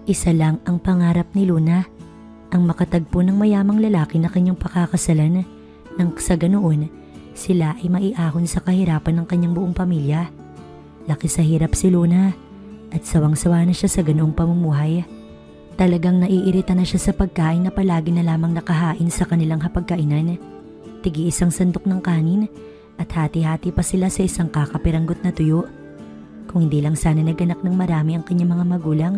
Isa lang ang pangarap ni Luna, ang makatagpo ng mayamang lalaki na kanyang pakakasalan nang sa ganoon sila ay maiahon sa kahirapan ng kanyang buong pamilya. Laki sa hirap si Luna at sawang-sawa na siya sa ganoong pamumuhay. Talagang naiirita na siya sa pagkain na palagi na lamang nakahain sa kanilang hapagkainan. Tigi isang sandok ng kanin at hati-hati pa sila sa isang kakapiranggot na tuyo. Kung hindi lang sana naganak ng marami ang kanyang mga magulang,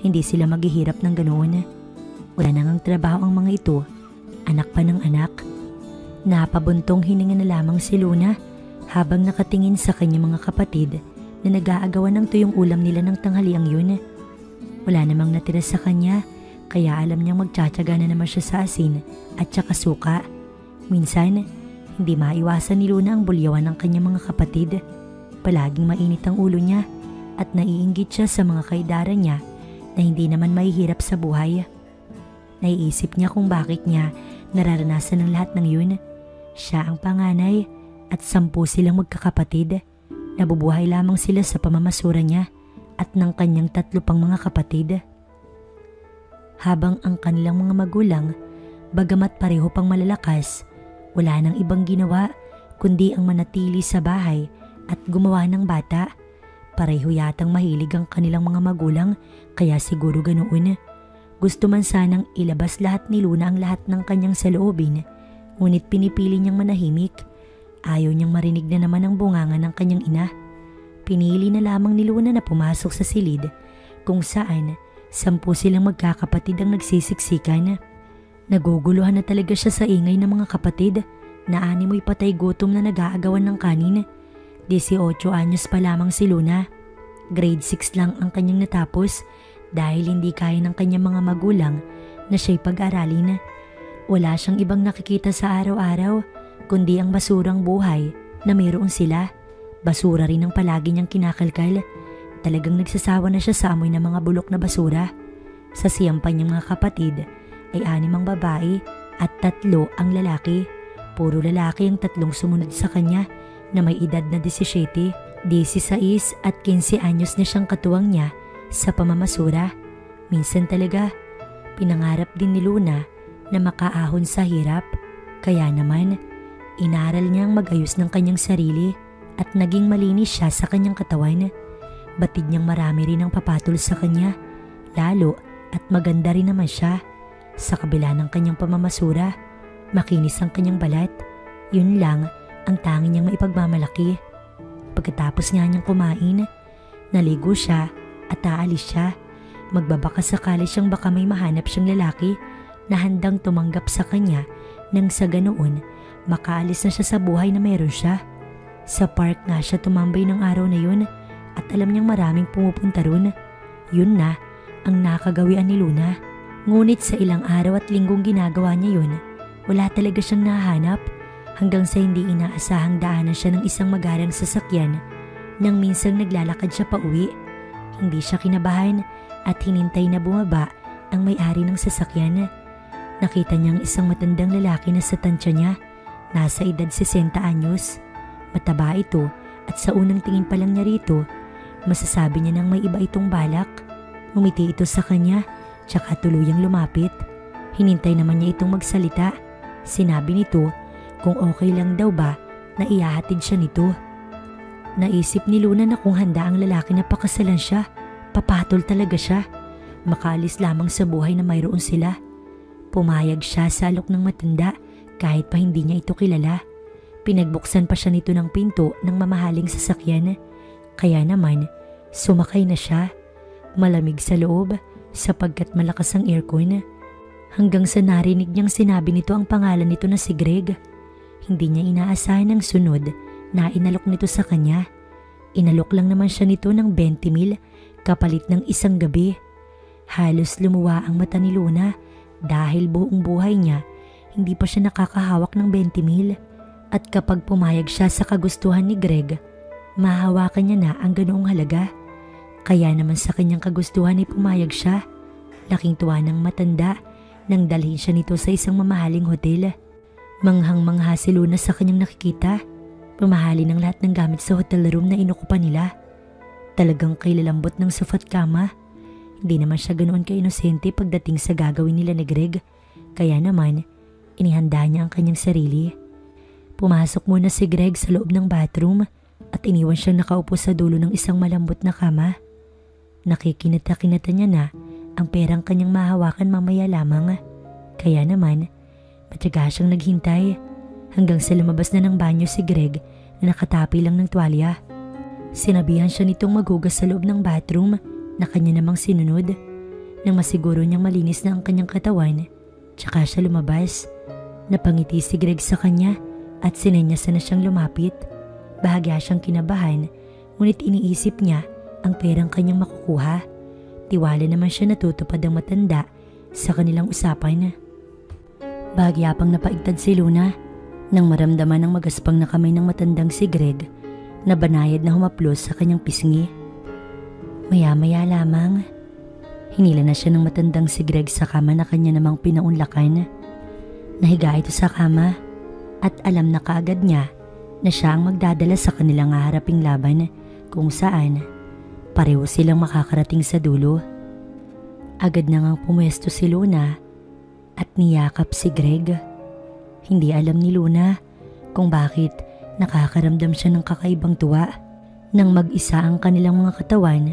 hindi sila maghihirap ng ganoon. Wala na ngang trabaho ang mga ito, anak pa ng anak. Napabuntong hininga na lamang si Luna habang nakatingin sa kanyang mga kapatid na nag-aagawan ng tuyong ulam nila ng tanghaliang yun. Wala namang natira sa kanya kaya alam niyang magtsatsaga na naman siya sa asin at saka suka. Minsan, hindi maiwasan ni Luna ang bulyawan ng kanyang mga kapatid. Palaging mainit ang ulo niya at naiinggit siya sa mga kaidaran niya na hindi naman mahihirap sa buhay. Naiisip niya kung bakit niya nararanasan ang lahat ng yun. Siya ang panganay at 10 silang magkakapatid. Nabubuhay lamang sila sa pamamasura niya at ng kanyang 3 pang mga kapatid. Habang ang kanilang mga magulang, bagamat pareho pang malalakas, wala nang ibang ginawa kundi ang manatili sa bahay at gumawa ng bata. Pareho yatang mahilig ang kanilang mga magulang kaya siguro ganoon. Gusto man sanang ilabas lahat ni Luna ang lahat ng kanyang saloobin, ngunit pinipili niyang manahimik. Ayaw niyang marinig na naman ang bunganga ng kanyang ina. Pinili na lamang ni Luna na pumasok sa silid kung saan 10 silang magkakapatid ang nagsisiksikan. Naguguluhan na talaga siya sa ingay ng mga kapatid na animoy patay gutom na nag-aagawan ng kanin. 18 anyos pa lamang si Luna. Grade 6 lang ang kanyang natapos dahil hindi kaya ng kanyang mga magulang na siya'y pag-aralin. Wala siyang ibang nakikita sa araw-araw kundi ang basurang buhay na mayroon sila. Basura rin ang palagi niyang kinakalkal. Talagang nagsasawa na siya sa amoy ng mga bulok na basura. Sa siyampan niyang mga kapatid ay 6 ang babae at 3 ang lalaki. Puro lalaki ang 3 sumunod sa kanya na may edad na 17, 16 at 15 anyos na siyang katuwang niya sa pamamasura. Minsan talaga, pinangarap din ni Luna na makaahon sa hirap. Kaya naman, inaral niyang mag-ayos ng kanyang sarili at naging malinis siya sa kanyang katawan. Batid niyang marami rin ang papatol sa kanya, lalo at maganda rin naman siya. Sa kabila ng kanyang pamamasura, makinis ang kanyang balat. Yun lang ang tangi niyang maipagmamalaki. Pagkatapos nga niyang kumain, naligo siya at aalis siya. Magbabaka sakali siyang baka may mahanap siyang lalaki na handang tumanggap sa kanya nang sa ganoon makaalis na siya sa buhay na meron siya. Sa park nga siya tumambay ng araw na yun at alam niyang maraming pumupunta ron. Yun na ang nakagawian ni Luna. Ngunit sa ilang araw at linggong ginagawa niya yun, wala talaga siyang nahanap. Hanggang sa hindi inaasahang daanan siya ng isang magarang sasakyan nang minsang naglalakad siya pa uwi. Hindi siya kinabahan at hinintay na bumaba ang may-ari ng sasakyan. Nakita niyang isang matandang lalaki na sa tansya niya, nasa edad 60 anyos. Mataba ito at sa unang tingin pa lang niya rito, masasabi niya nang may iba itong balak. Umiti ito sa kanya tsaka tuluyang lumapit. Hinintay naman niya itong magsalita. Sinabi nito kung okay lang daw ba na ihahatid siya nito. Naisip ni Luna na kung handa ang lalaki na pakasalan siya, papatol talaga siya. Makaalis lamang sa buhay na mayroon sila. Pumayag siya sa alok ng matanda kahit pa hindi niya ito kilala. Pinagbuksan pa siya nito ng pinto ng mamahaling sasakyan. Kaya naman, sumakay na siya. Malamig sa loob sapagkat malakas ang aircon. Hanggang sa narinig niyang sinabi nito ang pangalan nito na si Greg. Hindi niya inaasahan ang sunod na inalok nito sa kanya. Inalok lang naman siya nito ng 20,000 kapalit ng isang gabi. Halos lumuwa ang mata ni Luna dahil buong buhay niya hindi pa siya nakakahawak ng 20,000. At kapag pumayag siya sa kagustuhan ni Greg, mahawakan niya na ang ganoong halaga. Kaya naman sa kanyang kagustuhan ay pumayag siya. Laking tuwa ng matanda nang dalhin siya nito sa isang mamahaling hotel. Manghang-mangha si Luna sa kanyang nakikita. Pumahali ng lahat ng gamit sa hotel room na inukupan nila. Talagang kailalambot ng sofa't kama. Hindi naman siya ganoon ka-inosente pagdating sa gagawin nila ni Greg. Kaya naman, inihanda niya ang kanyang sarili. Pumasok muna si Greg sa loob ng bathroom at iniwan siyang nakaupo sa dulo ng isang malambot na kama. Nakikinata-kinata niya na ang perang kanyang mahawakan mamaya lamang. Kaya naman, matiyaga siyang naghintay hanggang sa lumabas na ng banyo si Greg na nakatapi lang ng tuwalya. Sinabihan siya nitong maghugas sa loob ng bathroom na kanya namang sinunod. Nang masiguro niyang malinis na ang kanyang katawan, tsaka siya lumabas. Napangiti si Greg sa kanya at sinenyasan na siyang lumapit. Bahagya siyang kinabahan, ngunit iniisip niya ang perang kanyang makukuha. Tiwala naman siya natutupad ang matanda sa kanilang usapan. Bahagya pang napaigtad si Luna nang maramdaman ng magaspang na kamay ng matandang si Greg na banayad na humaplos sa kanyang pisngi. Maya-maya lamang, hinila na siya ng matandang si Greg sa kama na kanya namang pinaunlakan. Nahiga ito sa kama at alam na kaagad niya na siya ang magdadala sa kanilang haharaping laban kung saan pareho silang makakarating sa dulo. Agad na ngang pumwesto si Luna at niyakap si Greg. Hindi alam ni Luna kung bakit nakakaramdam siya ng kakaibang tuwa. Nang mag-isa ang kanilang mga katawan,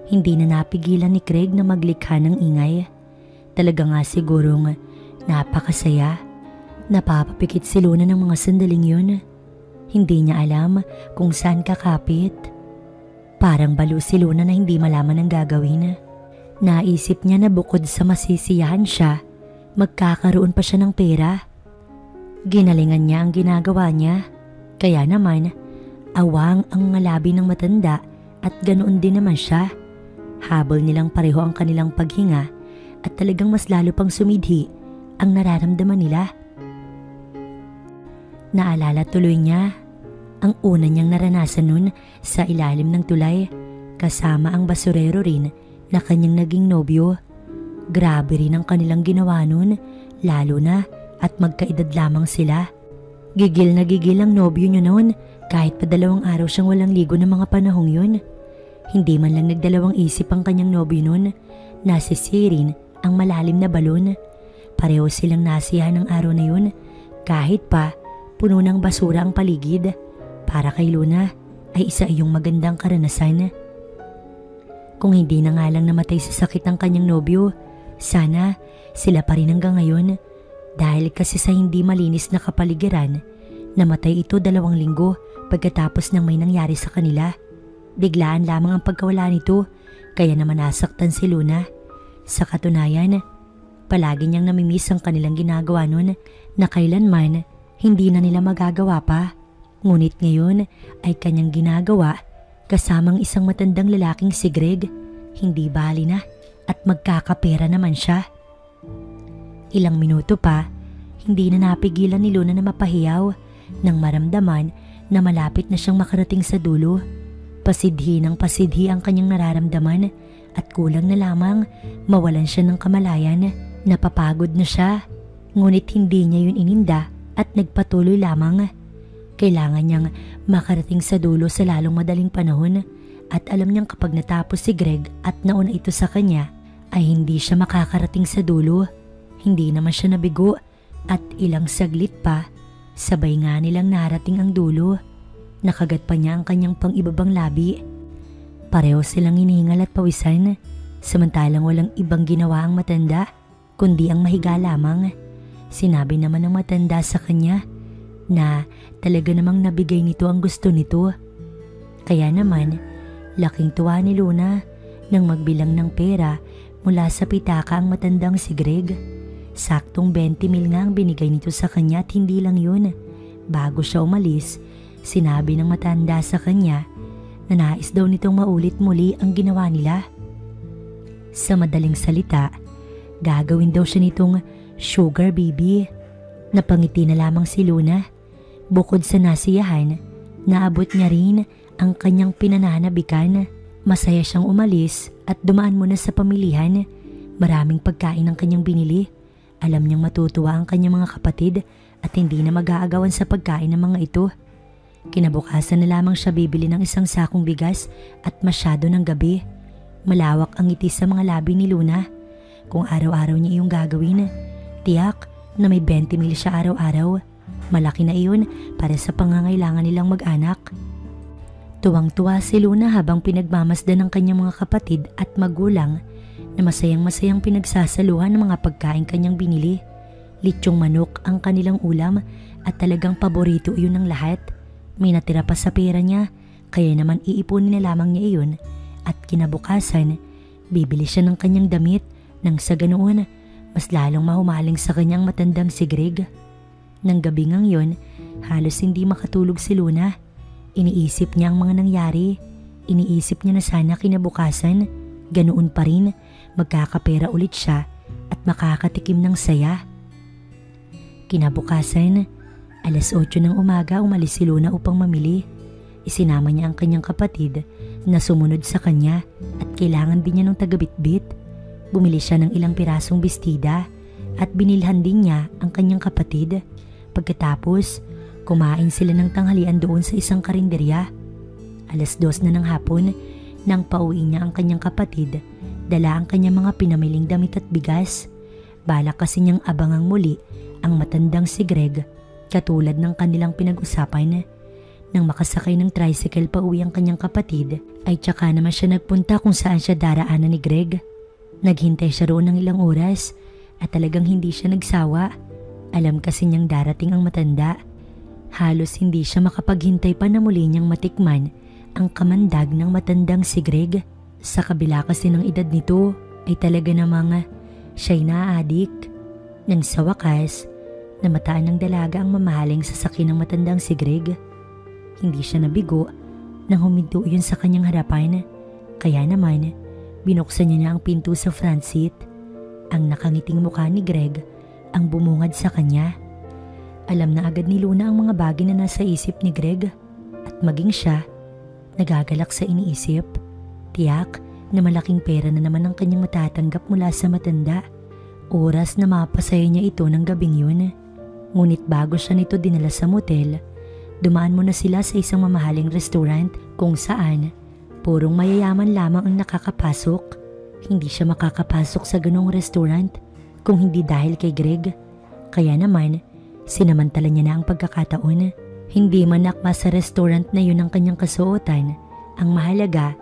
hindi na napigilan ni Greg na maglikha ng ingay. Talaga nga sigurong napakasaya. Napapapikit si Luna ng mga sandaling yun. Hindi niya alam kung saan kakapit. Parang balo si Luna na hindi malaman ang gagawin. Naisip niya na bukod sa masisiyahan siya, magkakaroon pa siya ng pera. Ginalingan niya ang ginagawa niya. Kaya naman, awang ang ngalabi ng matanda at ganoon din naman siya. Habol nilang pareho ang kanilang paghinga at talagang mas lalo pang sumidhi ang nararamdaman nila. Naalala tuloy niya ang una niyang naranasan nun sa ilalim ng tulay kasama ang basurero rin na kanyang naging nobyo. Grabe rin ang kanilang ginawa nun, lalo na at magkaedad lamang sila. Gigil na gigil ang nobyo niya noon kahit pa 2 araw siyang walang ligo ng mga panahong yun. Hindi man lang nagdalawang isip ang kanyang nobyo noon na sisirin ang malalim na balon. Pareho silang nasiyahan ng araw na yun kahit pa puno ng basura ang paligid. Para kay Luna ay isa iyong magandang karanasan. Kung hindi na nga lang namatay sa sakit ng kanyang nobyo, sana sila pa rin hanggang ngayon. Dahil kasi sa hindi malinis na kapaligiran, namatay ito 2 linggo pagkatapos ng may nangyari sa kanila. Biglaan lamang ang pagkawala nito, kaya naman nasaktan si Luna. Sa katunayan, palagi niyang namimiss ang kanilang ginagawa nun na kailanman hindi na nila magagawa pa. Ngunit ngayon ay kanyang ginagawa kasamang isang matandang lalaking si Greg. Hindi bali na at magkakapera naman siya. Ilang minuto pa, hindi na napigilan ni Luna na mapahiyaw nang maramdaman na malapit na siyang makarating sa dulo. Pasidhi ng pasidhi ang kanyang nararamdaman at kulang na lamang mawalan siya ng kamalayan. Napapagod na siya, ngunit hindi niya yun ininda at nagpatuloy lamang. Kailangan niyang makarating sa dulo sa lalong madaling panahon at alam niyang kapag natapos si Greg at nauna ito sa kanya ay hindi siya makakarating sa dulo. Hindi naman siya nabigo at ilang saglit pa, sabay nga nilang narating ang dulo. Nakagat pa niya ang kanyang pang-ibabang labi. Pareho silang hinihingal at pawisan, samantalang walang ibang ginawa ang matanda, kundi ang mahiga lamang. Sinabi naman ng matanda sa kanya na talaga namang nabigay nito ang gusto nito. Kaya naman, laking tuwa ni Luna nang magbilang ng pera mula sa pitaka ang matandang si Greg. Saktong 20,000 nga ang binigay nito sa kanya at hindi lang yun. Bago siya umalis, sinabi ng matanda sa kanya na nais daw nitong maulit muli ang ginawa nila. Sa madaling salita, gagawin daw siya nitong sugar baby. Napangiti na lamang si Luna. Bukod sa nasiyahan, naabot niya rin ang kanyang pinananabikan. Masaya siyang umalis at dumaan muna sa pamilihan. Maraming pagkain ang kanyang binili. Alam niyang matutuwa ang kanyang mga kapatid at hindi na mag-aagawan sa pagkain ng mga ito. Kinabukasan na lamang siya bibili ng isang sakong bigas at masyado ng gabi. Malawak ang ngiti sa mga labi ni Luna. Kung araw-araw niya iyong gagawin, tiyak na may 20 mil siya araw-araw. Malaki na iyon para sa pangangailangan nilang mag-anak. Tuwang-tuwa si Luna habang pinagmamasdan ng kanyang mga kapatid at magulang na masayang-masayang pinagsasaluhan ng mga pagkain kanyang binili. Litsyong manok ang kanilang ulam at talagang paborito iyon ng lahat. May natira pa sa pera niya, kaya naman iipunin na lamang niya iyon at kinabukasan, bibili siya ng kanyang damit nang sa ganoon, mas lalong mahumaling sa kanyang matandang si Greg. Nang gabi ngang yon, halos hindi makatulog si Luna. Iniisip niya ang mga nangyari. Iniisip niya na sana kinabukasan, ganoon pa rin, magkakapera ulit siya at makakatikim ng saya. Kinabukasan, alas 8 ng umaga umalis si Luna upang mamili. Isinama niya ang kanyang kapatid na sumunod sa kanya at kailangan din niya ng tagabitbit. Bumili siya ng ilang pirasong bestida at binilhan din niya ang kanyang kapatid. Pagkatapos, kumain sila ng tanghalian doon sa isang karinderya. Alas 2 na ng hapon nang pauwi niya ang kanyang kapatid, dala ang kanyang mga pinamiling damit at bigas. Balak kasi niyang abangang muli ang matandang si Greg katulad ng kanilang pinag-usapan. Nang makasakay ng tricycle pa uwi ang kanyang kapatid, ay tsaka naman siya nagpunta kung saan siya daraanan ni Greg. Naghintay siya roon ng ilang oras at talagang hindi siya nagsawa. Alam kasi niyang darating ang matanda. Halos hindi siya makapaghintay pa na muli niyang matikman ang kamandag ng matandang si Greg. Sa kabila kasi ng edad nito ay talaga namang siya'y naadik. Nang sa wakas, namataan ng dalaga ang mamahaling sasakyan ng matandang si Greg. Hindi siya nabigo nang huminto yun sa kanyang harapan. Kaya naman, binuksan niya na ang pinto sa front seat. Ang nakangiting mukha ni Greg ang bumungad sa kanya. Alam na agad ni Luna ang mga bagay na nasa isip ni Greg at maging siya, nagagalak sa iniisip. Tiyak na malaking pera na naman ang kanyang matatanggap mula sa matanda. Oras na mapasaya niya ito ng gabing yun. Ngunit bago siya nito dinala sa motel, dumaan muna sila sa isang mamahaling restaurant kung saan purong mayayaman lamang ang nakakapasok. Hindi siya makakapasok sa ganong restaurant kung hindi dahil kay Greg. Kaya naman, sinamantala niya na ang pagkakataon. Hindi man nakma sa restaurant na yun ang kanyang kasuotan. Ang mahalaga,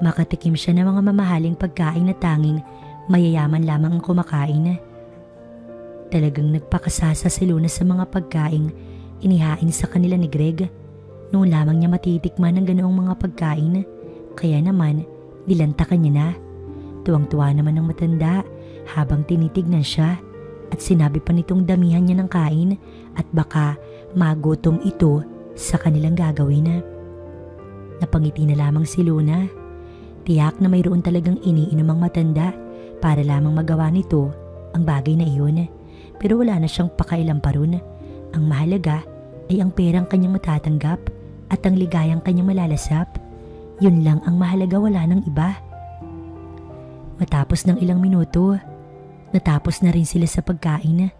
makatikim siya ng mga mamahaling pagkain na tanging mayayaman lamang ang kumakain. Talagang nagpakasasa si Luna sa mga pagkaing inihain sa kanila ni Greg. Noon lamang niya matitikman ng ganoong mga pagkain. Kaya naman, nilantakan niya na. Tuwang-tuwa naman ang matanda habang tinitignan siya at sinabi pa nitong damihan niya ng kain at baka magutom ito sa kanilang gagawin. Napangiti na lamang si Luna. Tiyak na mayroon talagang iniinom ang matanda para lamang magawa nito ang bagay na iyon. Pero wala na siyang pakailan pa ron. Ang mahalaga ay ang perang kanyang matatanggap at ang ligayang kanyang malalasap. Yun lang ang mahalaga, wala nang iba. Matapos ng ilang minuto, natapos na rin sila sa pagkain.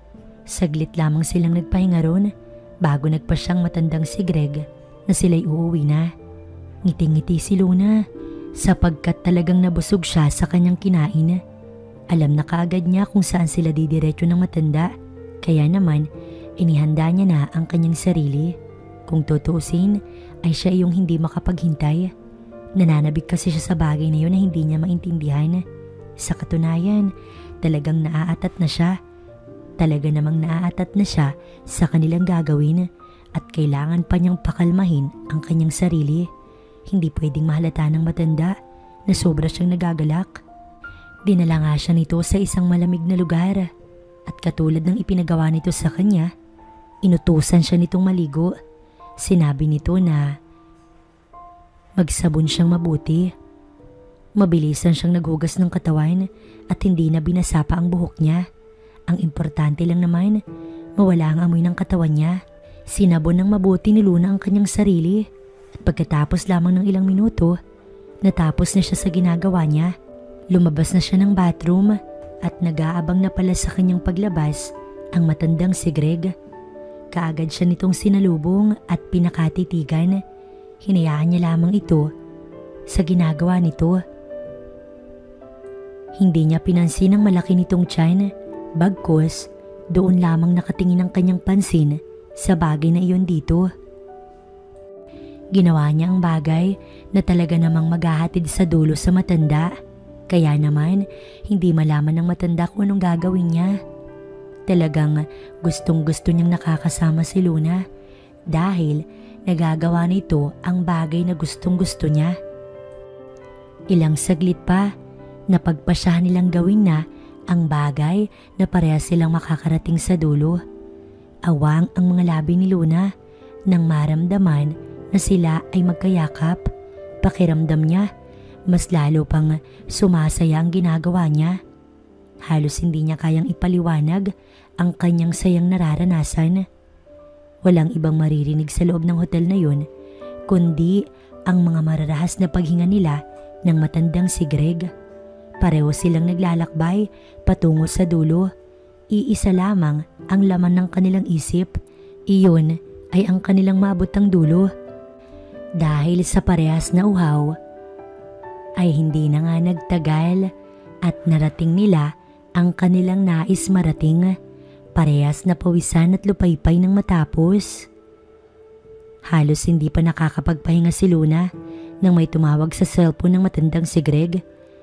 Saglit lamang silang nagpahinga ron bago nagpasyang matandang si Greg na sila'y uuwi na. Ngiting-ngiti si Luna sapagkat talagang nabusog siya sa kanyang kinain. Alam na kaagad niya kung saan sila didiretso ng matanda, kaya naman inihanda niya na ang kanyang sarili. Kung tutuusin ay siya yung hindi makapaghintay. Nananabik kasi siya sa bagay na yun na hindi niya maintindihan. Sa katunayan, talagang naaatat na siya. Talaga namang naaatat na siya sa kanilang gagawin at kailangan pa niyang pakalmahin ang kanyang sarili. Hindi pwedeng mahalata ng matanda na sobra siyang nagagalak. Dinala nga siya nito sa isang malamig na lugar at katulad ng ipinagawa nito sa kanya, inutusan siya nitong maligo. Sinabi nito na magsabon siyang mabuti. Mabilisan siyang naghugas ng katawan at hindi na binasa pa ang buhok niya. Ang importante lang naman, mawala ang amoy ng katawan niya. Sinabon ng mabuti ni Luna ang kanyang sarili at pagkatapos lamang ng ilang minuto, natapos na siya sa ginagawa niya. Lumabas na siya ng bathroom at nag-aabang na pala sa kanyang paglabas ang matandang si Greg. Kaagad siya nitong sinalubong at pinakatitigan. Hinayaan niya lamang ito sa ginagawa nito. Hindi niya pinansin ang malaki nitong tiyan, bagkus doon lamang nakatingin ang kanyang pansin sa bagay na iyon dito. Ginawa niya ang bagay na talaga namang maghahatid sa dulo sa matanda, kaya naman hindi malaman ng matanda kung anong gagawin niya. Talagang gustong-gusto niyang nakakasama si Luna dahil nagagawa nito ang bagay na gustong-gusto niya. Ilang saglit pa, napagpasyahan nilang gawin na ang bagay na parehas silang makakarating sa dulo. Awang ang mga labi ni Luna nang maramdaman na sila ay magkayakap. Pakiramdam niya, mas lalo pang sumasaya ang ginagawa niya. Halos hindi niya kayang ipaliwanag ang kanyang sayang nararanasan. Walang ibang maririnig sa loob ng hotel na yun, kundi ang mga mararahas na paghinga nila ng matandang si Greg. Pareho silang naglalakbay patungo sa dulo. Iisa lamang ang laman ng kanilang isip, iyon ay ang kanilang maabotang dulo. Dahil sa parehas na uhaw, ay hindi na nga nagtagal at narating nila ang kanilang nais marating. Parehas na pawisan at lupaypay ng matapos. Halos hindi pa nakakapagpahinga si Luna nang may tumawag sa cellphone ng matandang si Greg.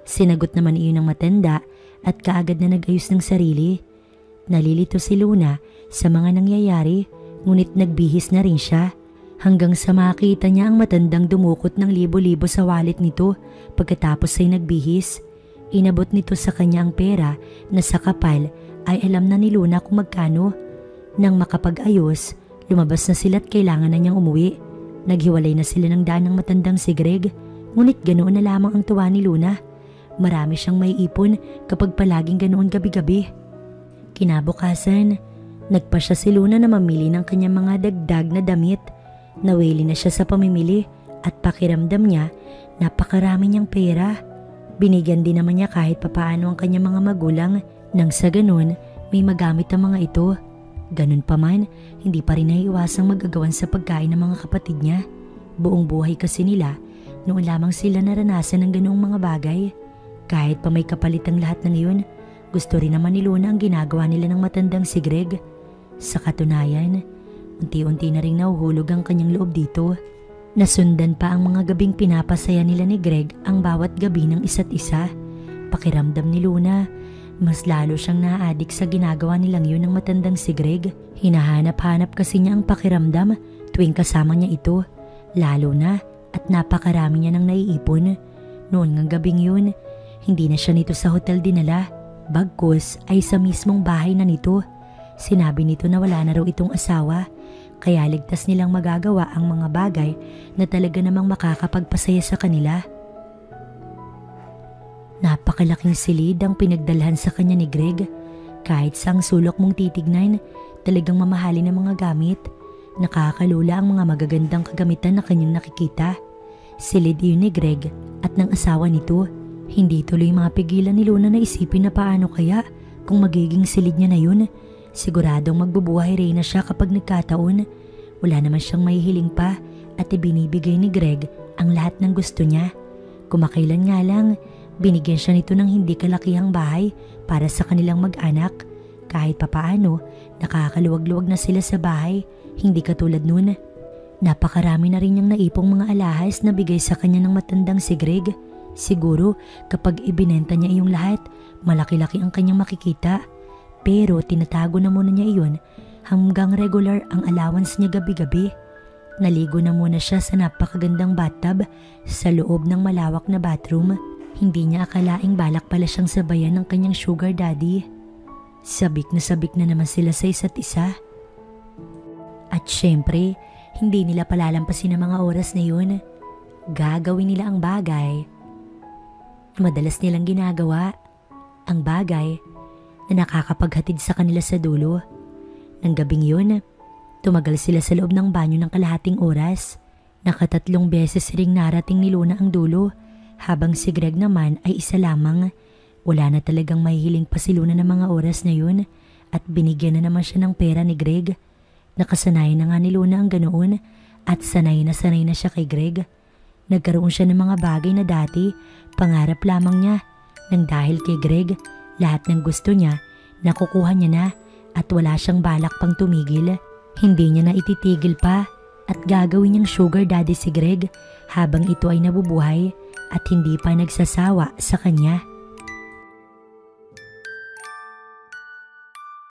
Sinagot naman iyon ng matanda at kaagad na nag-ayos ng sarili. Nalilito si Luna sa mga nangyayari, ngunit nagbihis na rin siya hanggang sa makita niya ang matandang dumukot ng libo-libo sa wallet nito. Pagkatapos ay nagbihis. Inabot nito sa kanya ang pera na sa kapal ay alam na ni Luna kung magkano. Nang makapag-ayos, lumabas na sila at kailangan na niyang umuwi. Naghiwalay na sila ng daan ng matandang si Greg, ngunit ganoon na lamang ang tuwa ni Luna. Marami siyang may ipon kapag palaging ganoon gabi-gabi. Kinabukasan, nagpasya si Luna na mamili ng kanyang mga dagdag na damit. Nawili na siya sa pamimili at pakiramdam niya napakarami niyang pera. Binigyan din naman niya kahit papaano ang kanyang mga magulang nang sa ganun may magamit ang mga ito. Ganun pa man, hindi pa rin naiiwasang magagawan sa pagkain ng mga kapatid niya. Buong buhay kasi nila, noon lamang sila naranasan ng ganoong mga bagay. Kahit pa may kapalit ang lahat ng iyon, gusto rin naman ni Luna ang ginagawa nila ng matandang si Greg. Sa katunayan, unti-unti na rin nahuhulog ang kanyang loob dito. Nasundan pa ang mga gabing pinapasaya nila ni Greg ang bawat gabi ng isa't isa. Pakiramdam ni Luna, mas lalo siyang na-addict sa ginagawa nilang yun ng matandang si Greg. Hinahanap-hanap kasi niya ang pakiramdam tuwing kasama niya ito, lalo na at napakarami niya nang naiipon. Noon ngang gabing yun, hindi na siya nito sa hotel dinala, bagkus ay sa mismong bahay na nito. Sinabi nito na wala na raw itong asawa, kaya ligtas nilang magagawa ang mga bagay na talaga namang makakapagpasaya sa kanila. Napakalaking silid ang pinagdalhan sa kanya ni Greg. Kahit sang sulok mong titignan, talagang mamahalin ang mga gamit. Nakakalula ang mga magagandang kagamitan na kanyang nakikita. Silid iyon ni Greg at ng asawa nito. Hindi tuloy mapigilan ni Luna na isipin na paano kaya kung magiging silid niya na yun. Siguradong magbubuhay rin na siya kapag nagkataon. Wala naman siyang mahihiling pa at ibinibigay ni Greg ang lahat ng gusto niya. Kumakailan nga lang, binigyan siya nito ng hindi kalakihang bahay para sa kanilang mag-anak. Kahit papaano, nakakaluwag-luwag na sila sa bahay, hindi katulad nun. Napakarami na rin niyang naipong mga alahas na bigay sa kanya ng matandang si Greg. Siguro kapag ibinenta niya iyong lahat, malaki-laki ang kanyang makikita. Pero tinatago na muna niya iyon hanggang regular ang allowance niya gabi-gabi. Naligo na muna siya sa napakagandang bathtub sa loob ng malawak na bathroom. Hindi niya akalaing balak pala siyang sabayan ng kanyang sugar daddy. Sabik na naman sila sa isa't isa. At syempre, hindi nila palalampasin ang mga oras na yun. Gagawin nila ang bagay madalas nilang ginagawa, ang bagay na nakakapaghatid sa kanila sa dulo. Nang gabing yun, tumagal sila sa loob ng banyo ng kalahating oras. Nakatatlong beses ring narating ni Luna ang dulo, habang si Greg naman ay isa lamang. Wala na talagang mahihiling pa si Luna ng mga oras na yun at binigyan na naman siya ng pera ni Greg. Nakasanayan na nga ni Luna ang ganoon at sanay na siya kay Greg. Nagkaroon siya ng mga bagay na dati pangarap lamang niya, nang dahil kay Greg, lahat ng gusto niya, nakukuha niya na at wala siyang balak pang tumigil. Hindi niya na ititigil pa at gagawin niyang sugar daddy si Greg habang ito ay nabubuhay at hindi pa nagsasawa sa kanya.